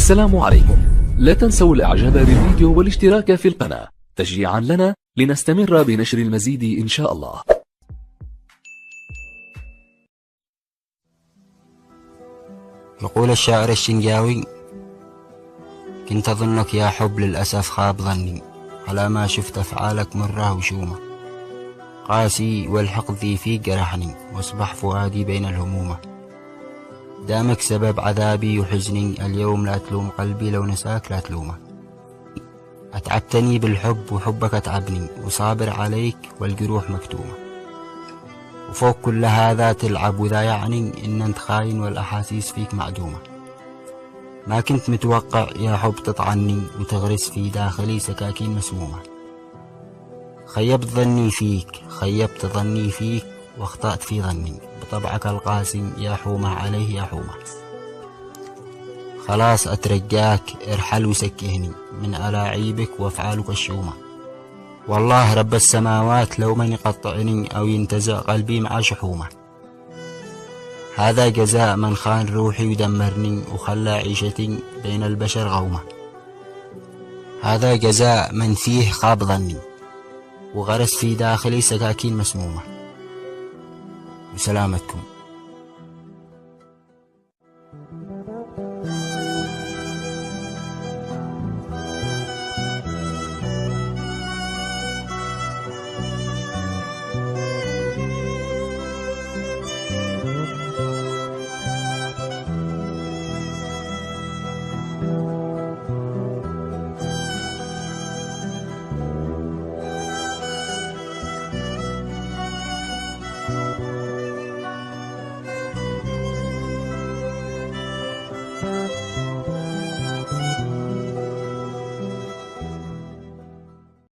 السلام عليكم. لا تنسوا الاعجاب بالفيديو والاشتراك في القناة تشجيعا لنا لنستمر بنشر المزيد إن شاء الله. يقول الشاعر الشنجاوي: كنت أظنك يا حب للأسف خاب ظني، على ما شفت أفعالك مرة وشومة، قاسي والحقد ذي فيك جرحني، واصبح فؤادي بين الهمومة، دامك سبب عذابي وحزني، اليوم لا تلوم قلبي لو نساك لا تلومه، أتعبتني بالحب وحبك أتعبني، وصابر عليك والجروح مكتومة، وفوق كل هذا تلعب، وذا يعني إن أنت خاين والأحاسيس فيك معدومة، ما كنت متوقع يا حب تطعني وتغرس في داخلي سكاكين مسمومة، خيبت ظني فيك خيبت ظني فيك واخطأت في ظني، بطبعك القاسي يا حومة عليه يا حومة، خلاص أترجاك ارحل وسكهني من ألاعيبك وأفعالك الشومة، والله رب السماوات لو من يقطعني أو ينتزع قلبي مع شحومة، هذا جزاء من خان روحي ودمرني وخلى عيشتي بين البشر غومة، هذا جزاء من فيه خاب ظني وغرس في داخلي سكاكين مسمومة. وسلامتكم.